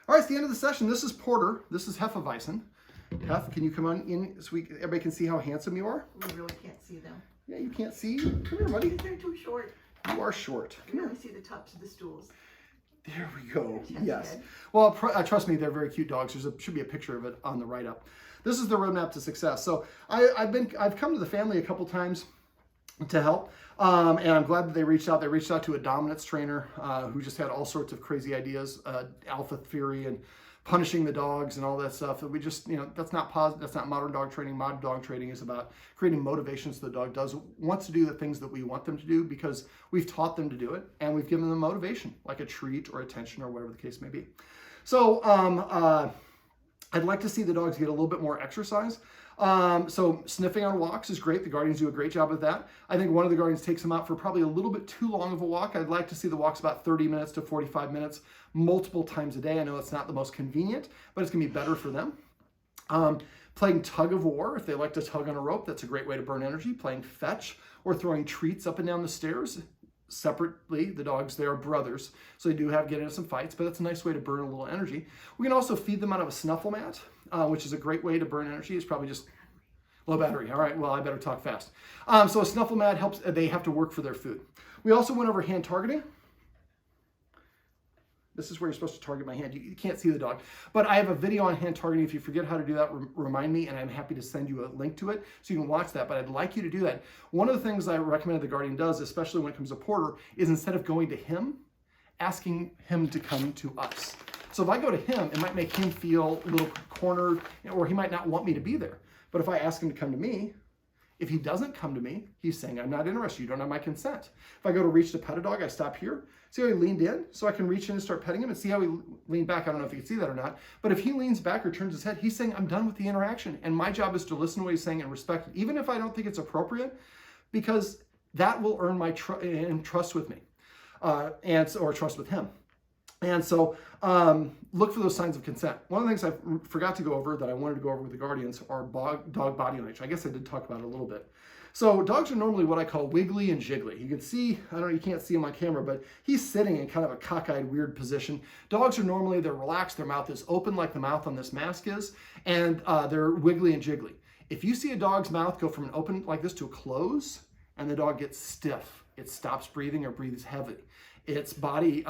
All right, it's the end of the session. This is Porter. This is Hefeweizen. Heff, can you come on in so everybody can see how handsome you are? We really can't see them. Yeah, you can't see? Come here, buddy. They're too short. You are short. We only see the tops of the stools. There we go. Yes. Head. Well, trust me, they're very cute dogs. Should be a picture of it on the write-up. This is the roadmap to success. So I've come to the family a couple times to help, and I'm glad that they reached out. They reached out to a dominance trainer who just had all sorts of crazy ideas, alpha theory and punishing the dogs and all that stuff. And we just, that's not positive. That's not modern dog training. Modern dog training is about creating motivation so the dog wants to do the things that we want them to do because we've taught them to do it and we've given them motivation, like a treat or attention or whatever the case may be. So I'd like to see the dogs get a little bit more exercise. So sniffing on walks is great. The Guardians do a great job of that. I think one of the Guardians takes them out for probably a little bit too long of a walk. I'd like to see the walks about 30 minutes to 45 minutes multiple times a day. I know it's not the most convenient, but it's going to be better for them. Playing tug of war, if they like to tug on a rope, that's a great way to burn energy. Playing fetch or throwing treats up and down the stairs. Separately, the dogs, they are brothers, so they do get into some fights, but that's a nice way to burn a little energy. We can also feed them out of a snuffle mat, which is a great way to burn energy. It's probably just low battery. All right, well, I better talk fast. So a snuffle mat helps, they have to work for their food. We also went over hand targeting. This is where you're supposed to target my hand. You can't see the dog, but I have a video on hand targeting. If you forget how to do that, remind me, and I'm happy to send you a link to it so you can watch that, but I'd like you to do that. One of the things I recommend the Guardian does, especially when it comes to Porter, is instead of going to him, asking him to come to us. So if I go to him, it might make him feel a little cornered, or he might not want me to be there. But if I ask him to come to me, if he doesn't come to me, he's saying, I'm not interested. You don't have my consent. If I go to reach to pet a dog, I stop here. See how he leaned in? So I can reach in and start petting him and see how he leaned back. I don't know if you can see that or not. But if he leans back or turns his head, he's saying, I'm done with the interaction. And my job is to listen to what he's saying and respect it, even if I don't think it's appropriate, because that will earn my trust with me or trust with him. And so look for those signs of consent. One of the things I forgot to go over that I wanted to go over with the Guardians are dog body language. I guess I did talk about it a little bit. So dogs are normally what I call wiggly and jiggly. You can see, I don't know, you can't see him on camera, but he's sitting in kind of a cockeyed, weird position. Dogs are normally, they're relaxed, their mouth is open like the mouth on this mask is, and they're wiggly and jiggly. If you see a dog's mouth go from an open like this to a close, and the dog gets stiff, it stops breathing or breathes heavy. Its body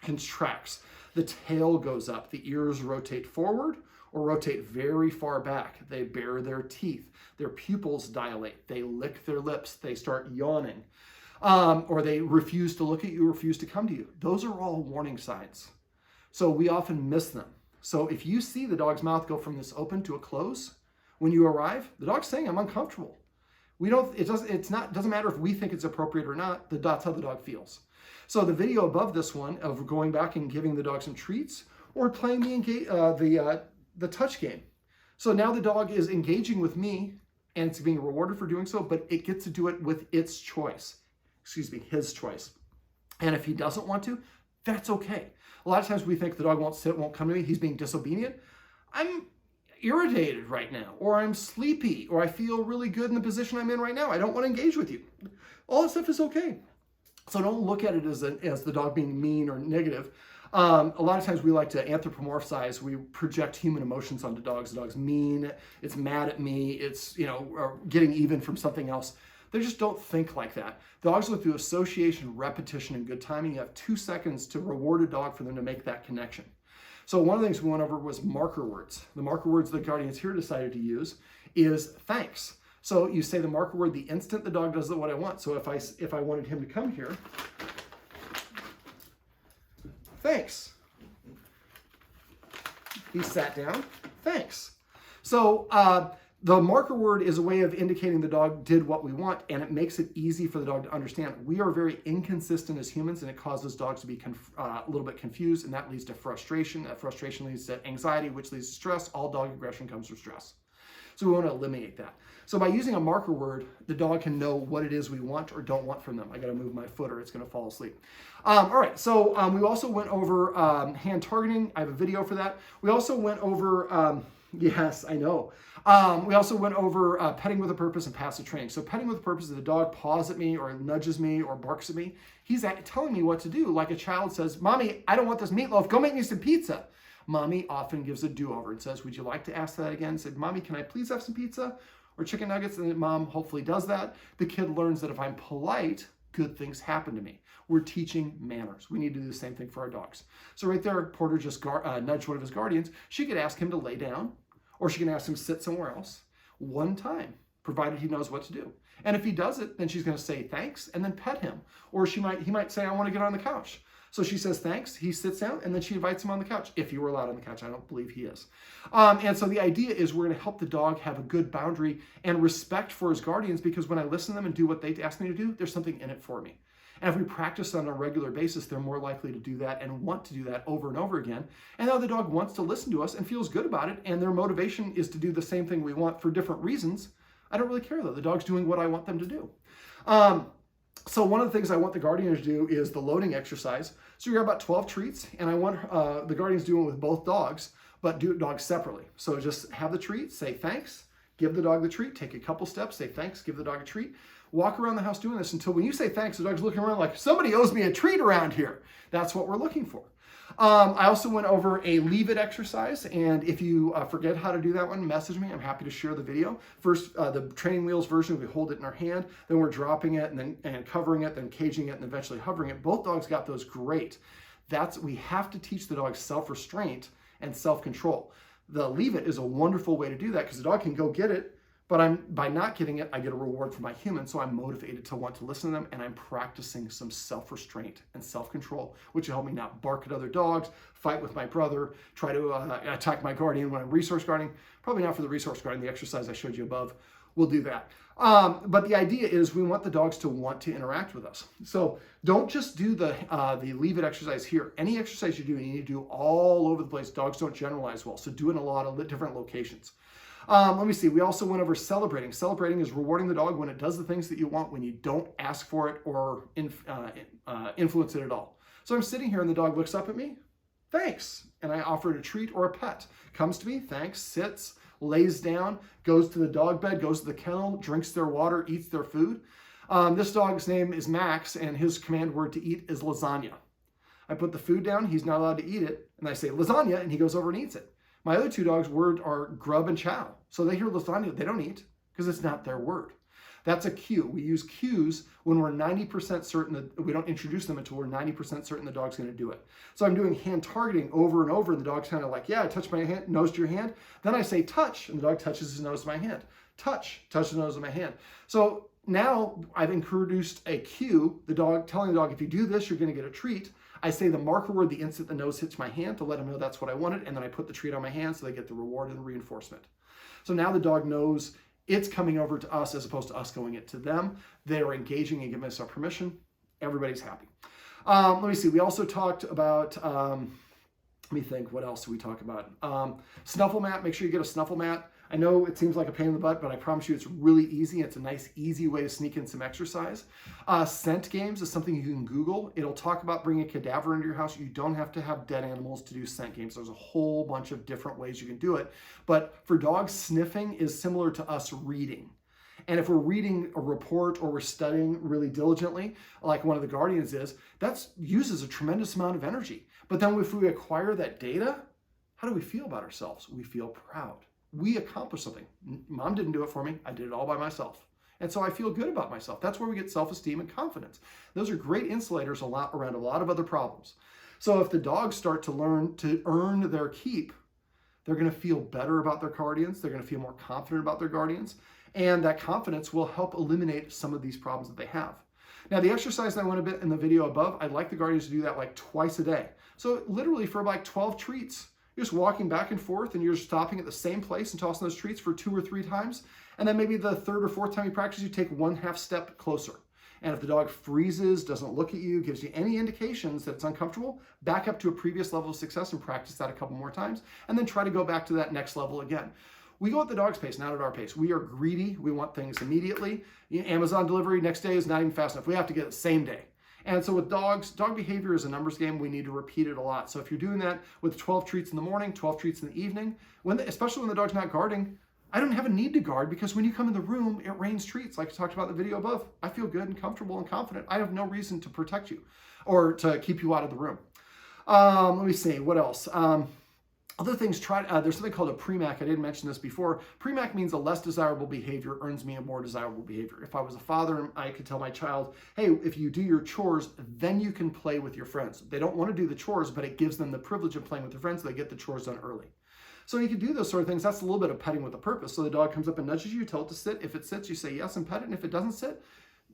contracts. The tail goes up. The ears rotate forward or rotate very far back. They bare their teeth. Their pupils dilate. They lick their lips. They start yawning. Or they refuse to look at you, refuse to come to you. Those are all warning signs. So we often miss them. So if you see the dog's mouth go from this open to a close, when you arrive, the dog's saying, I'm uncomfortable. It doesn't matter if we think it's appropriate or not, that's how the dog feels. So the video above this one of going back and giving the dog some treats or playing the touch game. So now the dog is engaging with me and it's being rewarded for doing so, but it gets to do it with its choice. Excuse me, his choice. And if he doesn't want to, that's okay. A lot of times we think the dog won't sit, won't come to me, he's being disobedient. I'm irritated right now, or I'm sleepy, or I feel really good in the position I'm in right now. I don't want to engage with you. All that stuff is okay. So don't look at it as the dog being mean or negative. A lot of times we like to anthropomorphize. We project human emotions onto dogs. The dog's mean. It's mad at me. It's getting even from something else. They just don't think like that. Dogs look through association, repetition, and good timing. You have 2 seconds to reward a dog for them to make that connection. So one of the things we went over was marker words. The marker words the Guardians here decided to use is thanks. So you say the marker word the instant the dog does what I want. So if I wanted him to come here, thanks. He sat down, thanks. So the marker word is a way of indicating the dog did what we want, and it makes it easy for the dog to understand. We are very inconsistent as humans, and it causes dogs to be a little bit confused, and that leads to frustration. That frustration leads to anxiety, which leads to stress. All dog aggression comes from stress. So we want to eliminate that. So by using a marker word, the dog can know what it is we want or don't want from them. I got to move my foot or it's going to fall asleep. All right, so we also went over hand targeting. I have a video for that. We also went over Yes, I know. We also went over petting with a purpose and passive training. So petting with a purpose is the dog paws at me or nudges me or barks at me. He's telling me what to do. Like a child says, Mommy, I don't want this meatloaf. Go make me some pizza. Mommy often gives a do-over and says, would you like to ask that again? Said, Mommy, can I please have some pizza or chicken nuggets? And then Mom hopefully does that. The kid learns that if I'm polite, good things happen to me. We're teaching manners. We need to do the same thing for our dogs. So right there, Porter just nudged one of his guardians. She could ask him to lay down, or she can ask him to sit somewhere else one time, provided he knows what to do. And if he does it, then she's going to say thanks and then pet him. Or he might say, I want to get on the couch. So she says thanks, he sits down, and then she invites him on the couch, if you were allowed on the couch. I don't believe he is. And so the idea is we're going to help the dog have a good boundary and respect for his guardians, because when I listen to them and do what they ask me to do, there's something in it for me. And if we practice on a regular basis, they're more likely to do that and want to do that over and over again. And now the dog wants to listen to us and feels good about it, and their motivation is to do the same thing we want for different reasons. I don't really care, though. The dog's doing what I want them to do. So one of the things I want the guardian to do is the loading exercise. So you got about 12 treats, and I want the guardians doing it with both dogs, but do dogs separately. So just have the treat, say thanks, give the dog the treat, take a couple steps, say thanks, give the dog a treat. Walk around the house doing this until when you say thanks, the dog's looking around like, somebody owes me a treat around here. That's what we're looking for. I also went over a leave it exercise, and if you forget how to do that one, message me. I'm happy to share the video. First, the training wheels version, we hold it in our hand, then we're dropping it and covering it, then caging it, and eventually hovering it. Both dogs got those great. We have to teach the dog self-restraint and self-control. The leave it is a wonderful way to do that, because the dog can go get it, but by not getting it, I get a reward for my human, so I'm motivated to want to listen to them, and I'm practicing some self-restraint and self-control, which will help me not bark at other dogs, fight with my brother, try to attack my guardian when I'm resource guarding. Probably not for the resource guarding, the exercise I showed you above will do that. But the idea is we want the dogs to want to interact with us. So don't just do the leave it exercise here. Any exercise you do, you need to do all over the place. Dogs don't generalize well, so do it in a lot of different locations. Let me see. We also went over celebrating. Celebrating is rewarding the dog when it does the things that you want, when you don't ask for it or influence it at all. So I'm sitting here and the dog looks up at me, thanks, and I offer it a treat or a pet. Comes to me, thanks, sits, lays down, goes to the dog bed, goes to the kennel, drinks their water, eats their food. This dog's name is Max, and his command word to eat is lasagna. I put the food down, he's not allowed to eat it, and I say lasagna, and he goes over and eats it. My other two dogs' word are grub and chow. So they hear lasagna, they don't eat, because it's not their word. That's a cue. We use cues when we're 90% certain that we don't introduce them until we're 90% certain the dog's going to do it. So I'm doing hand targeting over and over, and the dog's kind of like, yeah, I touched my hand, nose to your hand. Then I say touch, and the dog touches his nose to my hand. Touch the nose of my hand. So now I've introduced a cue, telling the dog, if you do this, you're going to get a treat. I say the marker word the instant the nose hits my hand to let them know that's what I wanted, and then I put the treat on my hand so they get the reward and the reinforcement. So now the dog knows it's coming over to us as opposed to us going it to them. They're engaging and giving us our permission. Everybody's happy. Let me see. We also talked about, let me think, what else did we talk about? Snuffle mat. Make sure you get a snuffle mat. I know it seems like a pain in the butt, but I promise you it's really easy. It's a nice, easy way to sneak in some exercise. Scent games is something you can Google. It'll talk about bringing a cadaver into your house. You don't have to have dead animals to do scent games. There's a whole bunch of different ways you can do it. But for dogs, sniffing is similar to us reading. And if we're reading a report or we're studying really diligently, like one of the guardians is, that uses a tremendous amount of energy. But then if we acquire that data, how do we feel about ourselves? We feel proud. We accomplished something. Mom didn't do it for me. I did it all by myself. And so I feel good about myself. That's where we get self-esteem and confidence. Those are great insulators around a lot of other problems. So if the dogs start to learn to earn their keep, they're going to feel better about their guardians. They're going to feel more confident about their guardians. And that confidence will help eliminate some of these problems that they have. Now, the exercise that I went a bit in the video above, I'd like the guardians to do that like twice a day. So literally for like 12 treats, you're just walking back and forth and you're stopping at the same place and tossing those treats for 2 or 3 times. And then maybe the 3rd or 4th time you practice, you take 1/2 step closer. And if the dog freezes, doesn't look at you, gives you any indications that it's uncomfortable, back up to a previous level of success and practice that a couple more times. And then try to go back to that next level again. We go at the dog's pace, not at our pace. We are greedy. We want things immediately. Amazon delivery next day is not even fast enough. We have to get it same day. And so with dogs, dog behavior is a numbers game. We need to repeat it a lot. So if you're doing that with 12 treats in the morning, 12 treats in the evening, especially when the dog's not guarding, I don't have a need to guard because when you come in the room, it rains treats. Like I talked about in the video above, I feel good and comfortable and confident. I have no reason to protect you or to keep you out of the room. Let me see, what else? Other things, there's something called a premac. I didn't mention this before. Premac means a less desirable behavior earns me a more desirable behavior. If I was a father and I could tell my child, hey, if you do your chores, then you can play with your friends. They don't want to do the chores, but it gives them the privilege of playing with their friends, so they get the chores done early. So you can do those sort of things. That's a little bit of petting with a purpose. So the dog comes up and nudges you, tell it to sit. If it sits, you say yes and pet it. And if it doesn't sit,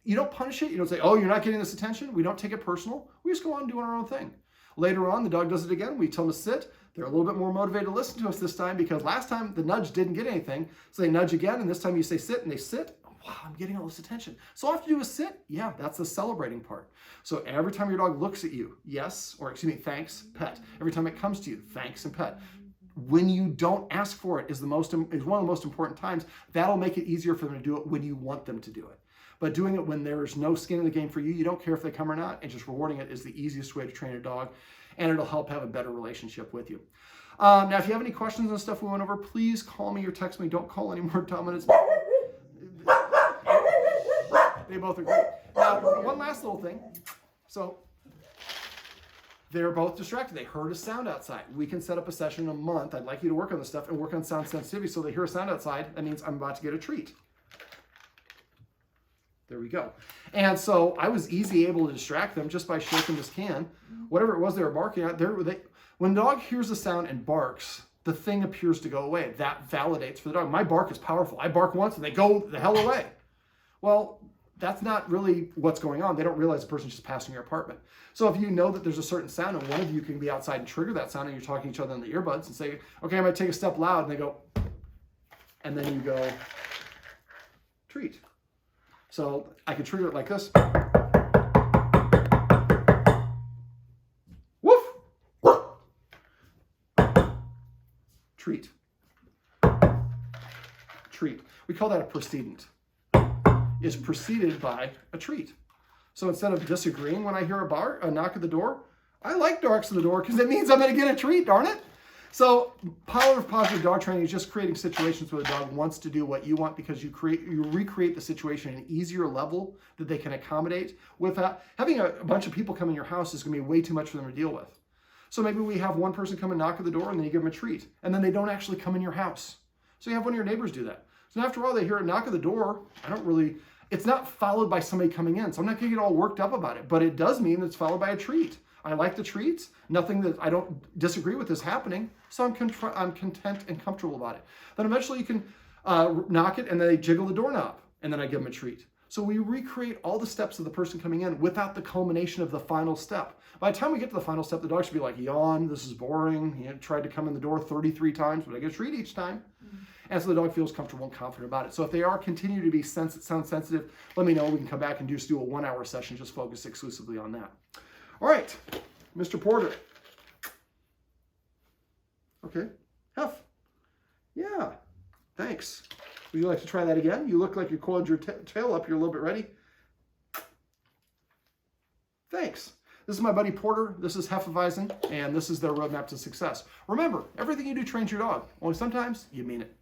you don't punish it. You don't say, oh, you're not getting this attention. We don't take it personal. We just go on doing our own thing. Later on, the dog does it again. We tell them to sit. They're a little bit more motivated to listen to us this time because last time the nudge didn't get anything. So they nudge again, and this time you say sit, and they sit. Wow, I'm getting all this attention. So all I have to do is sit. Yeah, that's the celebrating part. So every time your dog looks at you, yes, or excuse me, thanks, pet. Every time it comes to you, thanks and pet. When you don't ask for it is one of the most important times. That'll make it easier for them to do it when you want them to do it. But doing it when there's no skin in the game for you, you don't care if they come or not, and just rewarding it is the easiest way to train a dog, and it'll help have a better relationship with you. Now, if you have any questions and stuff we went over, please call me or text me. Don't call any more dominants. They both are great. Now, one last little thing. So they're both distracted. They heard a sound outside. We can set up a session in a month. I'd like you to work on this stuff and work on sound sensitivity. So they hear a sound outside. That means I'm about to get a treat. There we go. And so I was easy able to distract them just by shaking this can. Whatever it was they were barking at, when the dog hears a sound and barks, the thing appears to go away. That validates for the dog. My bark is powerful. I bark once and they go the hell away. Well, that's not really what's going on. They don't realize the person's just passing your apartment. So if you know that there's a certain sound and one of you can be outside and trigger that sound and you're talking to each other in the earbuds and say, okay, I'm going to take a step loud, and they go, and then you go, treat. So I can trigger it like this. Woof. Treat. Treat. We call that a precedent. Is preceded by a treat. So instead of disagreeing when I hear a knock at the door, I like knocks at the door because it means I'm going to get a treat, darn it. So power of positive dog training is just creating situations where the dog wants to do what you want because you recreate the situation at an easier level that they can accommodate without having a bunch of people come in your house is going to be way too much for them to deal with. So maybe we have one person come and knock at the door and then you give them a treat and then they don't actually come in your house. So you have one of your neighbors do that. So after a while they hear a knock at the door. It's not followed by somebody coming in. So I'm not going to get all worked up about it, but it does mean that it's followed by a treat. I like the treats. Nothing that I don't disagree with is happening. So I'm content and comfortable about it. Then eventually you can knock it and then they jiggle the doorknob and then I give them a treat. So we recreate all the steps of the person coming in without the culmination of the final step. By the time we get to the final step, the dog should be like, yawn, this is boring. He tried to come in the door 33 times, but I get a treat each time. Mm-hmm. And so the dog feels comfortable and confident about it. So if they are continue to be sound sensitive, let me know. We can come back and just do a 1-hour session, just focus exclusively on that. All right, Mr. Porter. Okay, Heff. Yeah, thanks. Would you like to try that again? You look like you coiled your tail up. You're a little bit ready. Thanks. This is my buddy Porter. This is Hefeweizen, and this is their roadmap to success. Remember, everything you do trains your dog. Only sometimes you mean it.